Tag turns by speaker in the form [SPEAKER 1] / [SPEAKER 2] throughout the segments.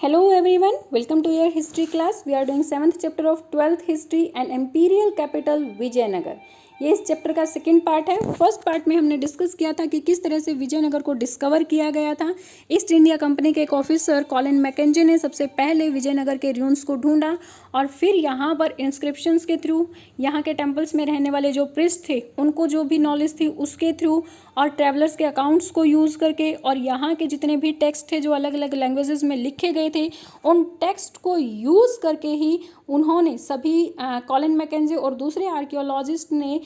[SPEAKER 1] Hello everyone, welcome to your history class. We are doing 7th chapter of 12th history and imperial capital Vijayanagar. ये इस chapter का second part है. First part में हमने discuss किया था कि किस तरह से विजयनगर को डिस्कवर किया गया था. ईस्ट इंडिया कंपनी के एक ऑफिसर कॉलिन मैकेंजी ने सबसे पहले विजयनगर के र्यून्स को ढूंढा और फिर यहाँ पर इंस्क्रिप्शंस के थ्रू, यहाँ के टेम्पल्स में रहने वाले जो प्रिस्ट थे उनको जो भी नॉलेज थी उसके थ्रू और ट्रैवलर्स के अकाउंट्स को यूज़ करके और यहाँ के जितने भी टेक्स्ट थे जो अलग अलग लैंग्वेजेस में लिखे गए थे उन टेक्स्ट को यूज़ करके ही उन्होंने सभी कॉलिन मैकेंजी और दूसरे आर्कियोलॉजिस्ट ने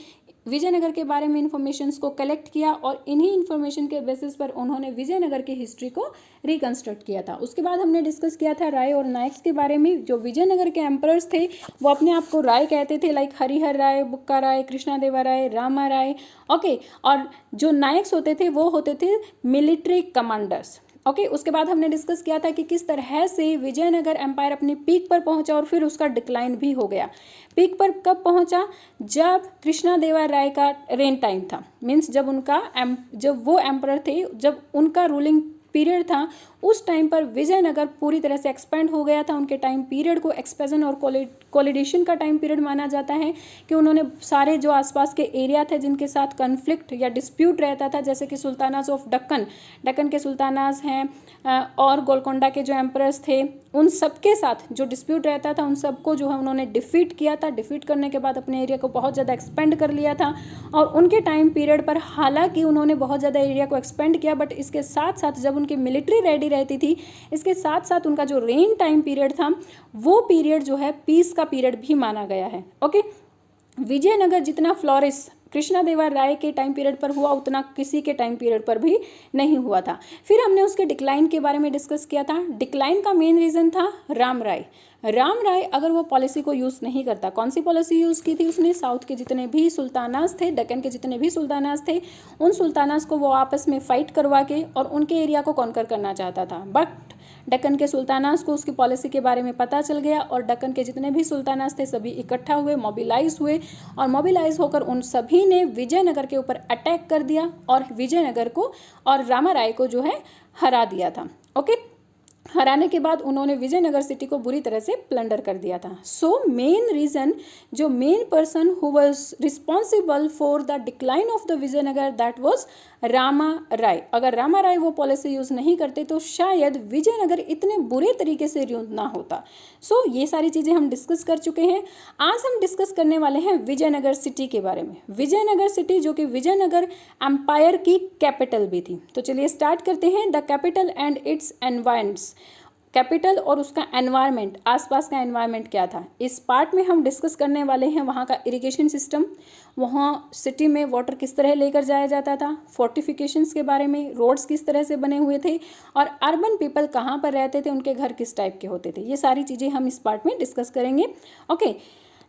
[SPEAKER 1] विजयनगर के बारे में इंफॉर्मेशंस को कलेक्ट किया और इन्हीं इंफॉर्मेशन के बेसिस पर उन्होंने विजयनगर की हिस्ट्री को रिकंस्ट्रक्ट किया था. उसके बाद हमने डिस्कस किया था राय और नायक्स के बारे में. जो विजयनगर के एम्परर्स थे वो अपने आप को राय कहते थे, लाइक हरिहर राय, बुक्का राय, कृष्णदेवा राय, रामा राय. ओके, और जो नायक्स होते थे वो होते थे मिलिट्री कमांडर्स. ओके, उसके बाद हमने डिस्कस किया था कि किस तरह से विजयनगर एम्पायर अपनी पीक पर पहुंचा और फिर उसका डिक्लाइन भी हो गया. पीक पर कब पहुंचा? जब कृष्णदेवा राय का रेन टाइम था, मीन्स जब वो एम्परर थे, जब उनका रूलिंग पीरियड था, उस टाइम पर विजयनगर पूरी तरह से एक्सपेंड हो गया था. उनके टाइम पीरियड को एक्सपेंशन और कोलिडेशन का टाइम पीरियड माना जाता है कि उन्होंने सारे जो आसपास के एरिया थे जिनके साथ कन्फ्लिक्ट या डिस्प्यूट रहता था, जैसे कि सुल्तानास ऑफ दक्कन के सुल्तानास हैं और गोलकोंडा के जो एम्परर्स थे, उन सब के साथ जो डिस्प्यूट रहता था उन सबको जो है उन्होंने डिफीट किया था. डिफीट करने के बाद अपने एरिया को बहुत ज़्यादा एक्सपेंड कर लिया था और उनके टाइम पीरियड पर हालांकि उन्होंने बहुत ज़्यादा एरिया को एक्सपेंड किया, बट इसके साथ साथ जब उनकी मिलिट्री रेडी रहती थी, इसके साथ साथ उनका जो रेन टाइम पीरियड था वो पीरियड जो है पीस का पीरियड भी माना गया है. ओके, विजयनगर जितना फ्लोरिश कृष्णदेवा राय के टाइम पीरियड पर हुआ उतना किसी के टाइम पीरियड पर भी नहीं हुआ था. फिर हमने उसके डिक्लाइन के बारे में डिस्कस किया था. डिक्लाइन का मेन रीज़न था राम राय अगर वो पॉलिसी को यूज़ नहीं करता. कौन सी पॉलिसी यूज़ की थी उसने? साउथ के जितने भी सुल्तानास थे, दक्कन के जितने भी सुल्तानास थे, उन सुल्तानास को वो आपस में फाइट करवा के और उनके एरिया को कॉन्कर करना चाहता था. बट दक्कन के सुल्तानास को उसकी पॉलिसी के बारे में पता चल गया और दक्कन के जितने भी सुल्तानास थे सभी इकट्ठा हुए, मोबिलाइज हुए और मोबिलाइज होकर उन सभी ने विजयनगर के ऊपर अटैक कर दिया और विजयनगर को और रामा राय को जो है हरा दिया था. ओके, हराने के बाद उन्होंने विजयनगर सिटी को बुरी तरह से प्लंडर कर दिया था. सो मेन रीज़न, जो main person who was responsible for the decline of the Vijayanagara, that was Rama Raya. अगर रामा राय वो पॉलिसी यूज़ नहीं करते तो शायद विजयनगर इतने बुरे तरीके से र्यूंध ना होता. सो ये सारी चीज़ें हम डिस्कस कर चुके हैं. आज हम डिस्कस करने वाले हैं विजयनगर सिटी के बारे में. विजयनगर सिटी जो कि विजयनगर एम्पायर की कैपिटल भी थी. तो चलिए स्टार्ट करते हैं. The capital and it's environments. Capital और उसका एनवायरनमेंट, आसपास का एनवायरनमेंट क्या था, इस पार्ट में हम डिस्कस करने वाले हैं. वहाँ का इरिगेशन सिस्टम, वहाँ सिटी में वाटर किस तरह लेकर जाया जाता था, फोर्टिफिकेशंस के बारे में, रोड्स किस तरह से बने हुए थे और अर्बन पीपल कहाँ पर रहते थे, उनके घर किस टाइप के होते थे. ये सारी चीज़ें हम इस पार्ट में डिस्कस करेंगे. Okay,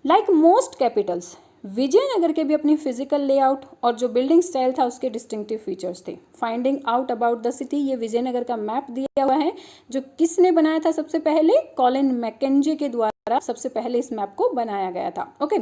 [SPEAKER 1] like most capitals, Vijayanagara के भी अपनी फिजिकल लेआउट और जो बिल्डिंग स्टाइल था उसके डिस्टिंक्टिव फीचर्स थे. Finding out about the city, ये विजयनगर का मैप दिया हुआ है जो किसने बनाया था? सबसे पहले कॉलिन मैकेंजी के द्वारा सबसे पहले इस मैप को बनाया गया था. Okay,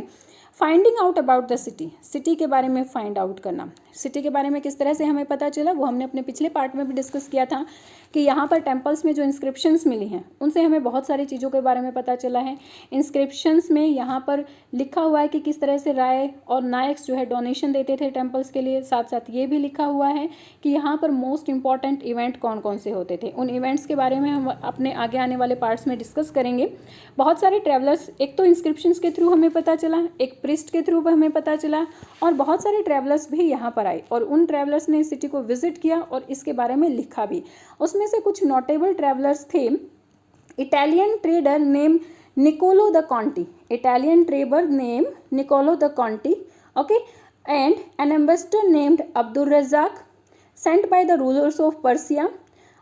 [SPEAKER 1] finding out about the city, city के बारे में फाइंड आउट करना. सिटी के बारे में किस तरह से हमें पता चला वो हमने अपने पिछले पार्ट में भी डिस्कस किया था कि यहाँ पर टेम्पल्स में जो इंस्क्रिप्शंस मिली हैं उनसे हमें बहुत सारी चीज़ों के बारे में पता चला है. इंस्क्रिप्शंस में यहाँ पर लिखा हुआ है कि किस तरह से राय और नायक्स जो है डोनेशन देते थे टेम्पल्स के लिए. साथ साथ ये भी लिखा हुआ है कि यहाँ पर मोस्ट इंपॉर्टेंट इवेंट कौन कौन से होते थे. उन इवेंट्स के बारे में हम अपने आगे आने वाले पार्ट्स में डिस्कस करेंगे. बहुत सारे ट्रैवलर्स, एक तो इंस्क्रिप्शंस के थ्रू हमें पता चला, एक प्रिस्ट के थ्रू हमें पता चला और बहुत सारे ट्रैवलर्स भी यहाँ पर आए और उन ट्रैवलर्स ने सिटी को विजिट किया और इसके बारे में लिखा भी. उसमें से कुछ नोटेबल ट्रैवलर्स थे. Italian trader name Niccolo de Conti, Italian trader name Niccolo de Conti. Okay, and an ambassador named Abdul Razzaq sent by the rulers of Persia,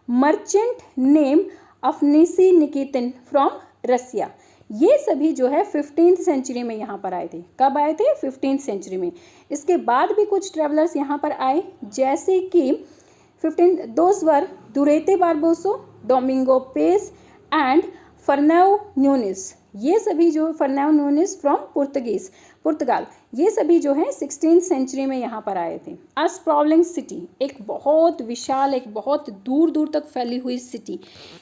[SPEAKER 1] merchant name Afanasy Nikitin from Russia. ये सभी जो है 15th century में यहाँ पर आए थे. कब आए थे? 15th सेंचुरी में. इसके बाद भी कुछ ट्रैवलर्स यहाँ पर आए, जैसे कि 15 those were Duarte Barbosa, Domingo Paes and Fernao Nunes. ये सभी जो फर्नाओ न्यूनिस फ्रॉम पुर्तगाल, ये सभी जो है 16th सेंचुरी में यहाँ पर आए थे। अ स्प्रॉवलिंग सिटी, एक बहुत विशाल, एक बहुत दूर दूर तक फैली हुई सिटी।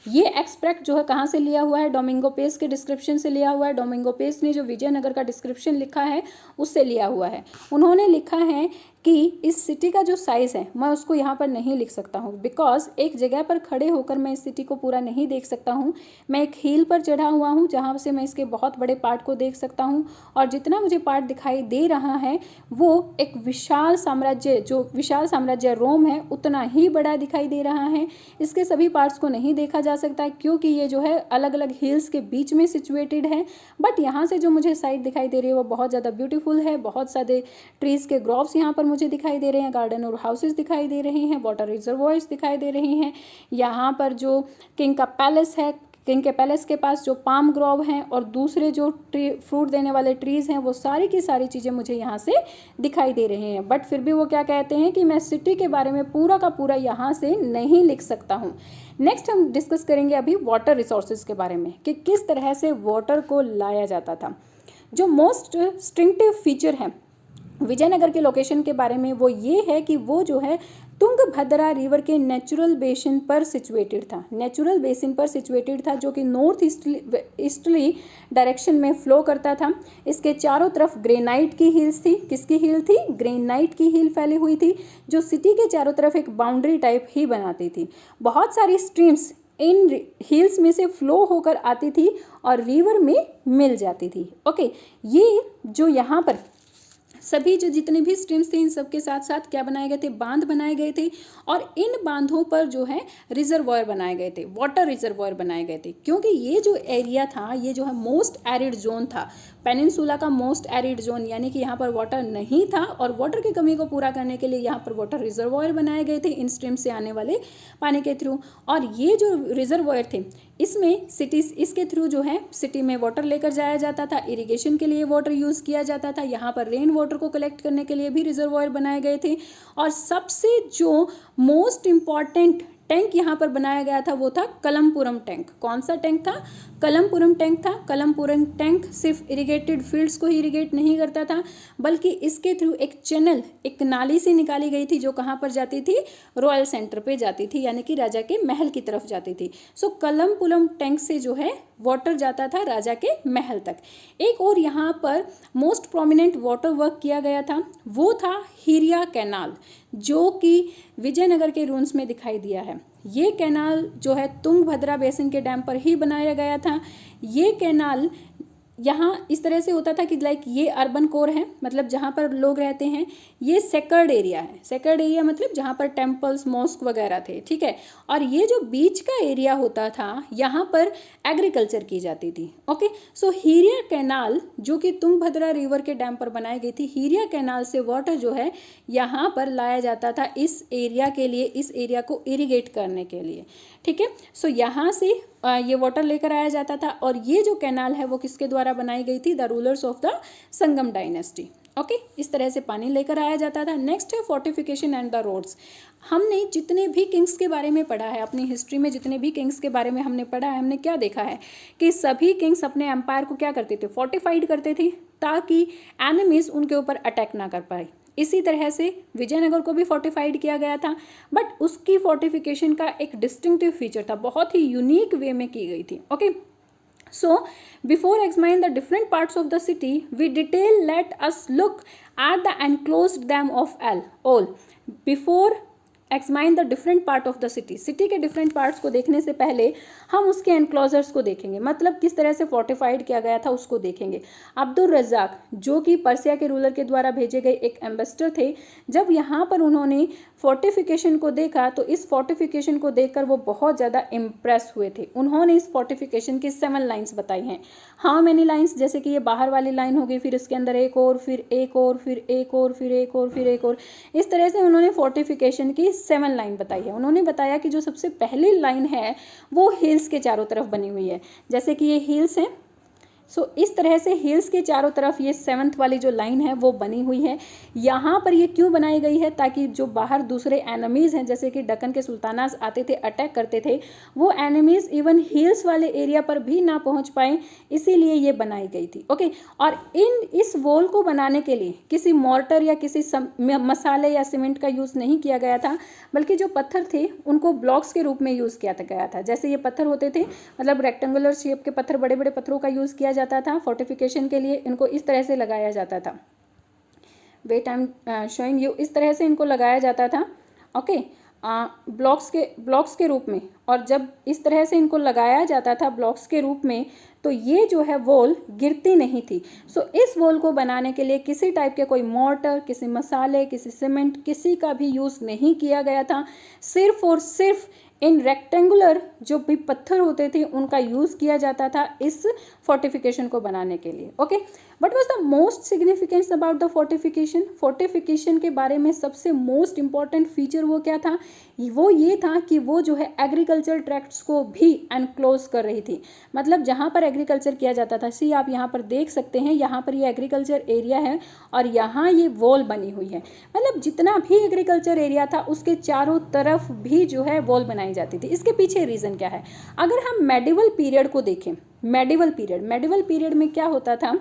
[SPEAKER 1] ये एक्सट्रैक्ट जो है कहाँ से लिया हुआ है? डोमिंगो पेस के डिस्क्रिप्शन से लिया हुआ है। डोमिंगो पेस ने जो विजयनगर का डिस्क्रिप्शन लिखा है उससे लिया हुआ है। उन्होंने लिखा है कि इस सिटी का जो साइज़ है मैं उसको यहाँ पर नहीं लिख सकता हूँ, बिकॉज एक जगह पर खड़े होकर मैं इस सिटी को पूरा नहीं देख सकता हूँ। मैं एक हिल पर चढ़ा हुआ हूँ जहाँ से मैं इसके बहुत बड़े पार्ट को देख सकता हूँ, और जितना मुझे पार्ट दिखाई दे रहा है वो एक विशाल साम्राज्य, जो विशाल साम्राज्य रोम है उतना ही बड़ा दिखाई दे रहा है। इसके सभी पार्ट्स को नहीं देखा जा सकता क्योंकि ये जो है अलग अलग हिल्स के बीच में सिचुएटेड है। बट यहाँ से जो मुझे साइड दिखाई दे रही है वो बहुत ज़्यादा ब्यूटीफुल है। बहुत सारे ट्रीज़ के ग्रोव्स यहाँ पर मुझे दिखाई दे रहे हैं, गार्डन और हाउसेस दिखाई दे रहे हैं, वाटर रिजर्वॉयर्स दिखाई दे रही हैं। यहाँ पर जो किंग का पैलेस है, किंग के पैलेस के पास जो पाम ग्रोव हैं और दूसरे जो ट्री फ्रूट देने वाले ट्रीज़ हैं वो सारी की सारी चीज़ें मुझे यहाँ से दिखाई दे रही हैं। बट फिर भी वो क्या कहते हैं कि मैं सिटी के बारे में पूरा का पूरा यहाँ से नहीं लिख सकता हूँ। नेक्स्ट हम डिस्कस करेंगे अभी वाटर रिसोर्सेज के बारे में कि किस तरह से वाटर को लाया जाता था। जो मोस्ट डिस्टिंक्टिव फीचर है विजयनगर के लोकेशन के बारे में वो ये है कि वो जो है तुंगभद्रा रिवर के नेचुरल बेसिन पर सिचुएटेड था। नेचुरल बेसिन पर सिचुएटेड था जो कि नॉर्थ ईस्टली डायरेक्शन में फ्लो करता था। इसके चारों तरफ ग्रेनाइट की हिल्स थी। किसकी हिल थी? ग्रेनाइट की हिल फैली हुई थी जो सिटी के चारों तरफ एक बाउंड्री टाइप ही बनाती थी। बहुत सारी स्ट्रीम्स इन हिल्स में से फ्लो होकर आती थी और रिवर में मिल जाती थी। ओके, ये जो यहाँ पर सभी जो जितने भी स्ट्रीम्स थे इन सब के साथ साथ क्या बनाए गए थे? बांध बनाए गए थे, और इन बांधों पर जो है रिजर्वॉयर बनाए गए थे, वाटर रिजर्वॉयर बनाए गए थे। क्योंकि ये जो एरिया था ये जो है मोस्ट एरिड जोन था, पेनिनसुला का मोस्ट एरिड जोन, यानी कि यहाँ पर वाटर नहीं था और वाटर की कमी को पूरा करने के लिए यहाँ पर वाटर रिजर्वॉयर बनाए गए थे इन स्ट्रीम से आने वाले पानी के थ्रू। और ये जो रिजर्वॉयर थे इसमें सिटीज, इसके थ्रू जो है सिटी में वाटर लेकर जाया जाता था। इरिगेशन के लिए वाटर यूज़ किया जाता था। यहाँ पर रेन वाटर को कलेक्ट करने के लिए भी रिजर्वॉयर बनाए गए थे। और सबसे जो मोस्ट इम्पॉर्टेंट टैंक यहाँ पर बनाया गया था वो था कलमपुरम टैंक। कौन सा टैंक था? कलमपुरम टैंक था। कलमपुरम टैंक सिर्फ इरिगेटेड फील्ड्स को ही इरिगेट नहीं करता था, बल्कि इसके थ्रू एक चैनल, एक नाली से निकाली गई थी जो कहाँ पर जाती थी? रॉयल सेंटर पे जाती थी, यानी कि राजा के महल की तरफ जाती थी। सो कलमपुरम टैंक से जो है वाटर जाता था राजा के महल तक। एक और यहाँ पर मोस्ट प्रोमिनेंट वाटर वर्क किया गया था वो था हिरिया कैनाल, जो कि विजयनगर के रून्स में दिखाई दिया है। ये कैनाल जो है तुंगभद्रा बेसिन के डैम पर ही बनाया गया था। ये कैनाल यहाँ इस तरह से होता था कि लाइक ये अर्बन कोर है, मतलब जहाँ पर लोग रहते हैं। ये सेक्टर्ड एरिया है। सेक्टर्ड एरिया मतलब जहाँ पर टेम्पल्स, मॉस्क वगैरह थे, ठीक है। और ये जो बीच का एरिया होता था यहाँ पर एग्रीकल्चर की जाती थी। ओके, सो हिरिया कैनाल जो कि तुंगभद्रा रिवर के डैम पर बनाई गई थी, हिरिया कैनाल से वाटर जो है यहाँ पर लाया जाता था इस एरिया के लिए, इस एरिया को इरिगेट करने के लिए, ठीक है। सो यहाँ से ये वाटर लेकर आया जाता था। और ये जो कैनाल है वो किसके द्वारा बनाई गई थी? The rulers of the Sangam dynasty. Okay, इस तरह से पानी लेकर आया जाता था। नेक्स्ट है फोर्टिफिकेशन एंड द रोड्स। हमने जितने भी किंग्स के बारे में पढ़ा है अपनी हिस्ट्री में, जितने भी किंग्स के बारे में हमने पढ़ा है, हमने क्या देखा है कि सभी किंग्स अपने एम्पायर को क्या करते थे? फोर्टिफाइड करते थे ताकि एनिमीज उनके ऊपर अटैक ना कर पाए। इसी तरह से विजयनगर को भी फोर्टिफाइड किया गया था, बट उसकी फोर्टिफिकेशन का एक डिस्टिंक्टिव फीचर था, बहुत ही यूनिक वे में की गई थी। Okay, so before examining the different parts of the city, we detail let us look at the enclosed dam of all. Before examine the different part of the city, city के different parts को देखने से पहले हम उसके enclosures को देखेंगे, मतलब किस तरह से फोर्टिफाइड किया गया था उसको देखेंगे। अब्दुल रज़ाक जो कि पर्सिया के रूलर के द्वारा भेजे गए एक एम्बेसडर थे, जब यहाँ पर उन्होंने फोर्टिफिकेशन को देखा तो इस फोर्टिफिकेशन को देखकर वो बहुत ज़्यादा इम्प्रेस हुए थे। उन्होंने इस फोर्टिफिकेशन की 7 लाइन्स बताई हैं। How many lines? जैसे कि ये बाहर वाली लाइन होगी, फिर इसके अंदर एक और, फिर एक और, फिर एक और, फिर एक और, फिर एक और, इस तरह से उन्होंने फोर्टिफिकेशन की 7 लाइन बताई है। उन्होंने बताया कि जो सबसे पहली लाइन है वो हिल्स के चारों तरफ बनी हुई है। जैसे कि ये हिल्स हैं, सो इस तरह से हिल्स के चारों तरफ ये 7th वाली जो लाइन है वो बनी हुई है। यहाँ पर ये क्यों बनाई गई है, ताकि जो बाहर दूसरे एनिमीज़ हैं जैसे कि दक्कन के सुल्तानास आते थे, अटैक करते थे, वो एनिमीज़ इवन हिल्स वाले एरिया पर भी ना पहुँच पाए, इसीलिए ये बनाई गई थी। ओके, और इस वॉल को बनाने के लिए किसी मॉर्टर या किसी मसाले या सीमेंट का यूज़ नहीं किया गया था, बल्कि जो पत्थर थे उनको ब्लॉक्स के रूप में यूज़ किया गया था। जैसे ये पत्थर होते थे, मतलब रेक्टेंगुलर शेप के पत्थर, बड़े बड़े पत्थरों का यूज़ किया जाता था फोर्टिफिकेशन के लिए, इनको इस तरह से लगाया जाता था। Wait I am showing you, इस तरह से इनको लगाया जाता था। ओके, ब्लॉक्स के रूप में, और जब इस तरह से इनको लगाया जाता था ब्लॉक्स के रूप में, तो ये जो है वॉल गिरती नहीं थी। सो इस वॉल को बनाने के लिए किसी टाइप के कोई मोर्टर, किसी मसाले, किसी सीमेंट, किसी का भी यूज़ नहीं किया गया था। सिर्फ और सिर्फ इन रेक्टेंगुलर जो भी पत्थर होते थे उनका यूज़ किया जाता था इस फोर्टिफिकेशन को बनाने के लिए। Okay, but was the most significance about the fortification? Fortification के बारे में सबसे मोस्ट इंपॉर्टेंट फीचर वो क्या था? वो ये था कि वो जो है एग्रीकल्चर ट्रैक्ट्स को भी एनक्लोज कर रही थी। मतलब जहाँ पर एग्रीकल्चर किया जाता था, सी आप यहाँ पर देख सकते हैं, यहाँ पर ये एग्रीकल्चर एरिया है और यहाँ ये वॉल बनी हुई है। मतलब जितना भी एग्रीकल्चर एरिया था उसके चारों तरफ भी जो है वॉल बनाई जाती थी। इसके पीछे रीज़न क्या है? अगर हम मेडिवल पीरियड को देखें, मेडिवल पीरियड में क्या होता था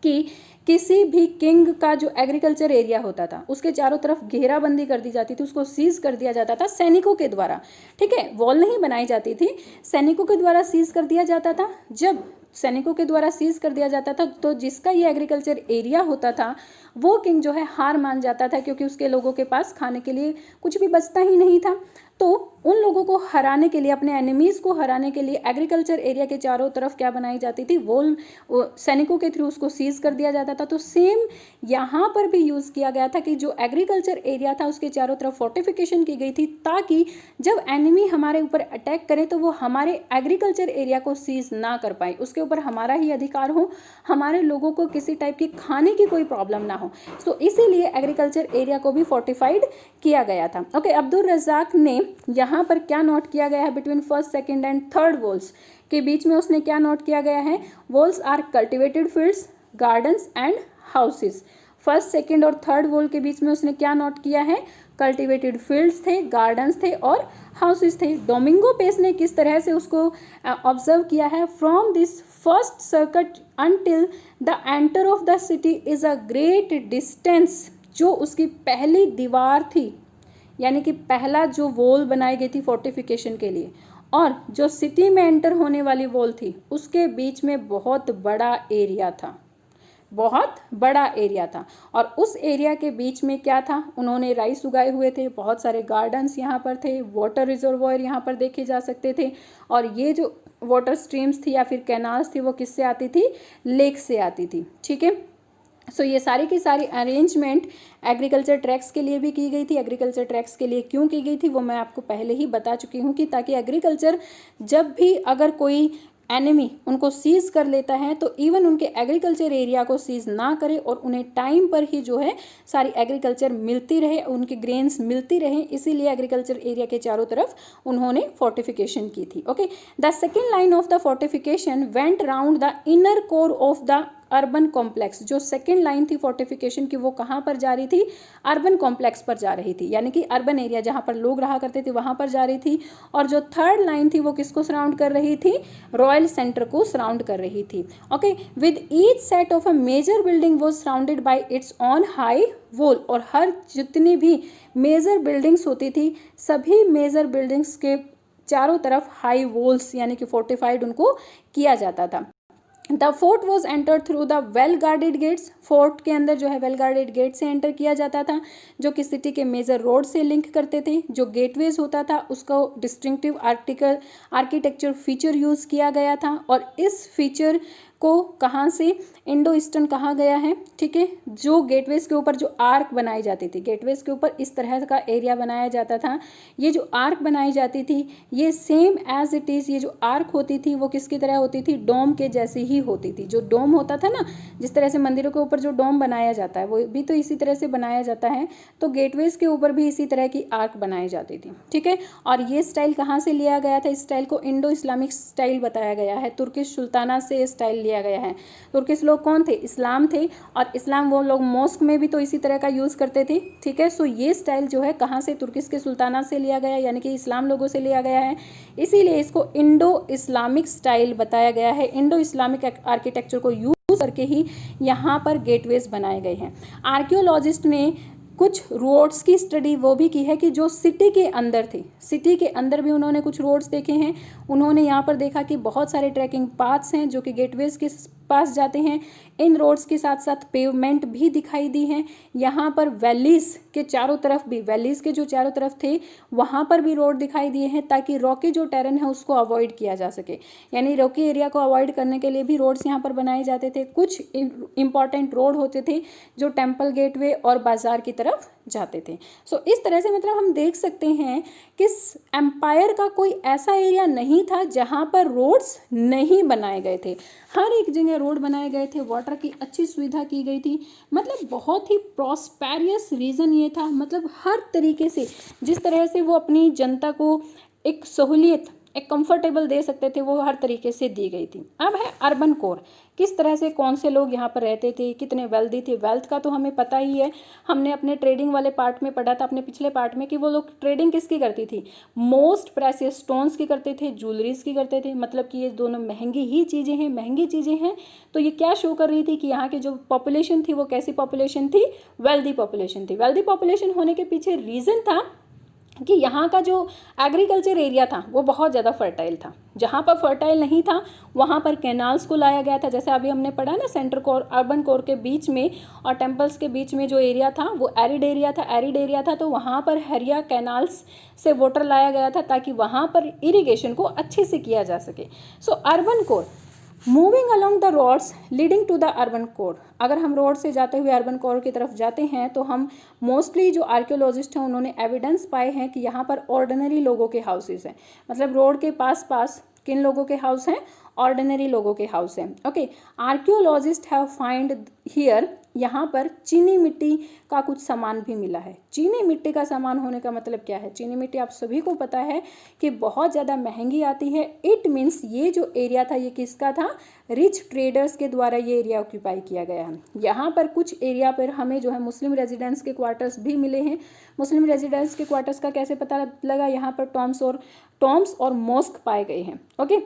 [SPEAKER 1] कि किसी भी किंग का जो एग्रीकल्चर एरिया होता था उसके चारों तरफ घेराबंदी कर दी जाती थी, उसको सीज कर दिया जाता था सैनिकों के द्वारा। ठीक है, वॉल नहीं बनाई जाती थी, सैनिकों के द्वारा सीज कर दिया जाता था। जब सैनिकों के द्वारा सीज कर दिया जाता था तो जिसका ये एग्रीकल्चर एरिया होता था वो किंग जो है हार मान जाता था, क्योंकि उसके लोगों के पास खाने के लिए कुछ भी बचता ही नहीं था। तो उन लोगों को हराने के लिए, अपने एनिमीज़ को हराने के लिए एग्रीकल्चर एरिया के चारों तरफ क्या बनाई जाती थी? वॉल सैनिकों के थ्रू उसको सीज कर दिया जाता था। तो सेम यहाँ पर भी यूज़ किया गया था कि जो एग्रीकल्चर एरिया था उसके चारों तरफ फोर्टिफिकेशन की गई थी, ताकि जब एनिमी हमारे ऊपर अटैक करे तो वो हमारे एग्रीकल्चर एरिया को सीज ना कर पाए, उसके ऊपर हमारा ही अधिकार हो, हमारे लोगों को किसी टाइप की खाने की कोई प्रॉब्लम ना हो। सो इसीलिए एग्रीकल्चर एरिया को भी फोर्टिफाइड किया गया था। ओके, अब्दुल रज़ाक ने यहाँ पर क्या नोट किया गया है? Between first, second and third walls के बीच में उसने क्या नोट किया गया है? Walls are cultivated fields, gardens and houses. First, second और थर्ड वॉल के बीच में उसने क्या नोट किया है? कल्टिवेटेड फील्ड्स थे, गार्डन्स थे और हाउसेस थे। डोमिंगो पेस ने किस तरह से उसको ऑब्जर्व किया है? From this first circuit until the enter of the city is a great distance. जो उसकी पहली दीवार थी, यानी कि पहला जो वॉल बनाई गई थी फोर्टिफिकेशन के लिए, और जो सिटी में एंटर होने वाली वॉल थी, उसके बीच में बहुत बड़ा एरिया था, बहुत बड़ा एरिया था। और उस एरिया के बीच में क्या था? उन्होंने राइस उगाए हुए थे, बहुत सारे गार्डन्स यहाँ पर थे, वाटर रिजर्वॉयर यहाँ पर देखे जा सकते थे। और ये जो वाटर स्ट्रीम्स थी या फिर कैनाल्स थी वो किससे आती थी? लेक से आती थी। ठीक है, सो ये सारी की सारी अरेंजमेंट एग्रीकल्चर ट्रैक्स के लिए भी की गई थी। एग्रीकल्चर ट्रैक्स के लिए क्यों की गई थी वो मैं आपको पहले ही बता चुकी हूँ, कि ताकि एग्रीकल्चर जब भी अगर कोई एनिमी उनको सीज कर लेता है तो इवन उनके एग्रीकल्चर एरिया को सीज ना करे और उन्हें टाइम पर ही जो है सारी एग्रीकल्चर मिलती रहे, उनके ग्रेन्स मिलती रहे। इसीलिए एग्रीकल्चर एरिया के चारों तरफ उन्होंने फोर्टिफिकेशन की थी। Okay, the second line of the fortification went round the inner core of the urban complex. जो सेकेंड लाइन थी फोर्टिफिकेशन की वो कहाँ पर जा रही थी? अर्बन कॉम्प्लेक्स पर जा रही थी, यानी कि अर्बन एरिया जहाँ पर लोग रहा करते थे वहाँ पर जा रही थी। और जो थर्ड लाइन थी वो किसको सराउंड कर रही थी? रॉयल सेंटर को सराउंड कर रही थी। Okay, with each set of a major building was surrounded by its own high wall. और हर जितनी भी मेजर बिल्डिंग्स होती थी, सभी मेजर बिल्डिंग्स के चारों तरफ हाई वॉल्स यानी कि फोर्टिफाइड उनको किया जाता था। The fort was enter through the well guarded gates. Fort के अंदर जो है वेल गार्डेड गेट से एंटर किया जाता था, जो कि सिटी के मेजर रोड से लिंक करते थे। जो गेटवेज होता था उसको डिस्टिंक्टिव आर्किटेक्चर फीचर यूज़ किया गया था। और इस फीचर को कहाँ से इंडो ईस्टर्न कहा गया है? ठीक है, जो गेटवेज के ऊपर जो आर्क बनाई जाती थी, गेटवेज के ऊपर इस तरह का एरिया बनाया जाता था। ये जो आर्क बनाई जाती थी ये सेम एज इट इज़, ये जो आर्क होती थी वो किसकी तरह होती थी? डोम के जैसी ही होती थी। जो डोम होता था ना, जिस तरह से मंदिरों के ऊपर जो डोम बनाया जाता है वो भी तो इसी तरह से बनाया जाता है। तो गेटवेज के ऊपर भी इसी तरह की आर्क बनाई जाती थी। ठीक है, और ये स्टाइल कहाँ से लिया गया था? इस स्टाइल को इंडो इस्लामिक स्टाइल बताया गया है। तुर्किश सुल्ताना से स्टाइल लिया गया है। तुर्किश लोग कौन थे? इस्लाम थे, और इस्लाम वो लोग मॉस्क में भी तो इसी तरह का यूज़ करते थे। ठीक है, सो ये स्टाइल जो है कहाँ से? तुर्किश के सुल्ताना से लिया गया, यानी कि इस्लाम लोगों से लिया गया है, इसीलिए इसको इंडो इस्लामिक स्टाइल बताया गया है। इंडो इस्लामिक आर्किटेक्चर को यूज करके ही यहाँ पर गेटवेज बनाए गए हैं। आर्कियोलॉजिस्ट ने कुछ रोड्स की स्टडी वो भी की है कि जो सिटी के अंदर थे, सिटी के अंदर भी उन्होंने कुछ रोड्स देखे हैं। उन्होंने यहाँ पर देखा कि बहुत सारे ट्रैकिंग पाथ्स हैं जो कि गेटवेज के पास जाते हैं। इन रोड्स के साथ साथ पेवमेंट भी दिखाई दी हैं। यहाँ पर वैलीज के चारों तरफ भी, वैलीज के जो चारों तरफ थे वहाँ पर भी रोड दिखाई दिए हैं, ताकि रॉकी जो टेरेन है उसको अवॉइड किया जा सके, यानी रॉकी एरिया को अवॉइड करने के लिए भी रोड्स यहाँ पर बनाए जाते थे। कुछ इंपॉर्टेंट रोड होते थे जो टेम्पल गेटवे और बाजार की तरफ जाते थे। सो इस तरह से मतलब हम देख सकते हैं कि एम्पायर का कोई ऐसा एरिया नहीं था जहाँ पर रोड्स नहीं बनाए गए थे। हर एक जगह रोड बनाए गए थे, वाटर की अच्छी सुविधा की गई थी। मतलब बहुत ही प्रॉस्पेरियस रीजन ये था, मतलब हर तरीके से जिस तरह से वो अपनी जनता को एक सहूलियत, एक कंफर्टेबल दे सकते थे, वो हर तरीके से दी गई थी। अब है अर्बन कोर, किस तरह से कौन से लोग यहाँ पर रहते थे, कितने वेल्दी थे। वेल्थ का तो हमें पता ही है, हमने अपने ट्रेडिंग वाले पार्ट में पढ़ा था, अपने पिछले पार्ट में, कि वो लोग ट्रेडिंग किसकी करती थी? मोस्ट प्रेसियस स्टोन्स की करते थे, ज्वेलरीज की करते थे। मतलब कि ये दोनों महंगी ही चीज़ें हैं, महंगी चीज़ें हैं। तो ये क्या शो कर रही थी कि यहाँ की जो पॉपुलेशन थी वो कैसी पॉपुलेशन थी? वेल्दी पॉपुलेशन थी। वेल्दी पॉपुलेशन होने के पीछे रीज़न था कि यहाँ का जो एग्रीकल्चर एरिया था वो बहुत ज़्यादा फर्टाइल था। जहाँ पर फर्टाइल नहीं था वहाँ पर कैनाल्स को लाया गया था। जैसे अभी हमने पढ़ा ना, सेंटर कोर, अर्बन कोर के बीच में और टेम्पल्स के बीच में जो एरिया था वो एरिड एरिया था, एरिड एरिया था। तो वहाँ पर हरिया कैनाल्स से वाटर लाया गया था ताकि वहाँ पर इरिगेशन को अच्छे से किया जा सके। So urban core, moving along the roads leading to the urban core. अगर हम रोड से जाते हुए अर्बन कोर की तरफ जाते हैं तो हम मोस्टली जो आर्कियोलॉजिस्ट हैं उन्होंने एविडेंस पाए हैं कि यहाँ पर ऑर्डिनरी लोगों के हाउसेस हैं। मतलब रोड के पास पास किन लोगों के हाउस हैं? ऑर्डिनरी लोगों के हाउस हैं। Okay, archaeologist have find here, यहाँ पर चीनी मिट्टी का कुछ सामान भी मिला है। चीनी मिट्टी का सामान होने का मतलब क्या है? चीनी मिट्टी आप सभी को पता है कि बहुत ज़्यादा महंगी आती है। इट मीन्स ये जो एरिया था ये किसका था? रिच ट्रेडर्स के द्वारा ये एरिया ऑक्यूपाई किया गया है। यहाँ पर कुछ एरिया पर हमें जो है मुस्लिम रेजिडेंट्स के क्वार्टर्स भी मिले हैं। मुस्लिम रेजिडेंट्स के क्वार्टर्स का कैसे पता लगा? यहाँ पर टॉम्स और मॉस्क पाए गए हैं। ओके,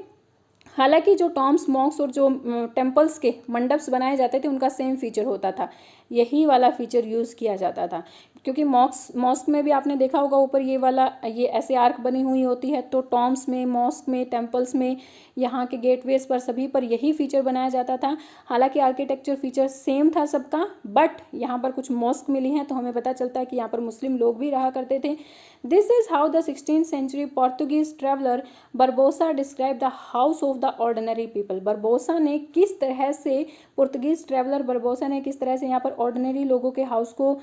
[SPEAKER 1] हालांकि जो टॉम्स, मॉस्क और जो टेम्पल्स के मंडप्स बनाए जाते थे उनका सेम फीचर होता था, यही वाला फीचर यूज़ किया जाता था। क्योंकि मॉस्क में भी आपने देखा होगा ऊपर ये ऐसे आर्क बनी हुई होती है। तो टॉम्स में, मॉस्क में, टेम्पल्स में, यहाँ के गेटवेज पर सभी पर यही फीचर बनाया जाता था। हालांकि आर्किटेक्चर फीचर सेम था सबका, बट यहाँ पर कुछ मॉस्क मिली हैं तो हमें पता चलता है कि यहाँ पर मुस्लिम लोग भी रहा करते थे। This is how the 16th century Portuguese traveller Barbosa describe the house of the ordinary people. Barbosa ने किस तरह से, पुर्तगीज ट्रेवलर बरबोसा ने किस तरह से यहाँ पर ऑर्डिनरी लोगों के हाउस को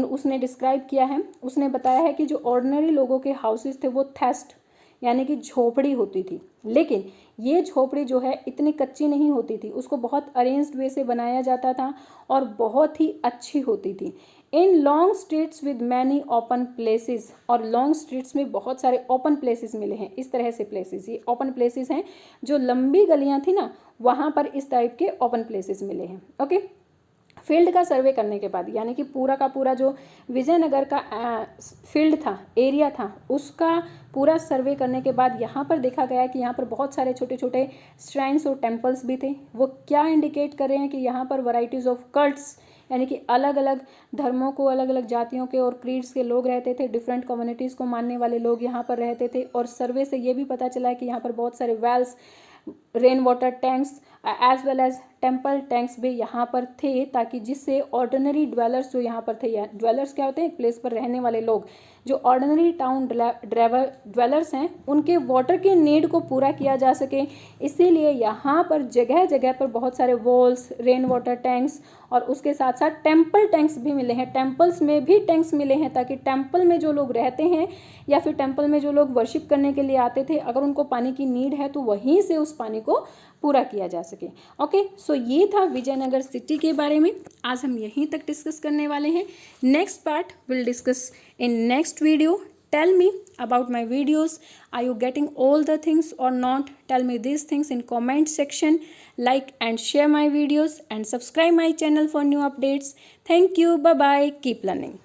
[SPEAKER 1] उसने डिस्क्राइब किया है। उसने बताया है कि जो ऑर्डिनरी लोगों के हाउसेस थे वो थेस्ट, यानी कि झोपड़ी होती थी। लेकिन ये झोपड़ी जो है इतनी कच्ची नहीं होती थी, उसको बहुत अरेंज्ड वे से बनाया जाता था और बहुत ही अच्छी होती थी। In long streets with many open places, और लॉन्ग स्ट्रीट्स में बहुत सारे ओपन प्लेसेस मिले हैं। इस तरह से प्लेसेस, ये ओपन प्लेसेस हैं। जो लंबी गलियां थी ना वहाँ पर इस टाइप के ओपन प्लेसेस मिले हैं। ओके, फील्ड का सर्वे करने के बाद, यानी कि पूरा का पूरा जो विजयनगर का फील्ड था, एरिया था, उसका पूरा सर्वे करने के बाद यहाँ पर देखा गया कि यहाँ पर बहुत सारे छोटे छोटे श्राइन्स और टेम्पल्स भी थे। वो क्या इंडिकेट कर रहे हैं कि यहाँ पर वैरायटीज़ ऑफ कल्ट्स, यानी कि अलग अलग धर्मों को, अलग अलग जातियों के और क्रीड्स के लोग रहते थे, डिफरेंट कम्युनिटीज़ को मानने वाले लोग यहाँ पर रहते थे। और सर्वे से ये भी पता चला कि यहाँ पर बहुत सारे wells, rain water tanks as well as temple tanks भी यहाँ पर थे, ताकि जिससे ऑर्डिनरी ड्वेलर्स जो यहाँ पर थे, ड्वेलर्स क्या होते हैं? एक प्लेस पर रहने वाले लोग, जो ऑर्डिनरी टाउन ड्वेलर्स हैं उनके वाटर की नीड को पूरा किया जा सके। इसीलिए यहाँ पर जगह जगह पर बहुत सारे वॉल्स, रेन वाटर टैंक्स और उसके साथ साथ टेम्पल टैंक्स भी मिले हैं। टेम्पल्स में भी टैंक्स मिले हैं ताकि टेम्पल में जो लोग रहते हैं या फिर टेम्पल में जो लोग वर्शिप करने के लिए आते थे, अगर उनको पानी की नीड है तो वहीं से उस पानी को पूरा किया जा सके। ओके, सो ये था विजयनगर सिटी के बारे में। आज हम यहीं तक डिस्कस करने वाले हैं। Next part will discuss in next video. tell me about my videos. Are you getting all the things or not? Tell me these things in comment section. Like and share my videos and subscribe my channel for new updates. Thank you. Bye bye. Keep learning.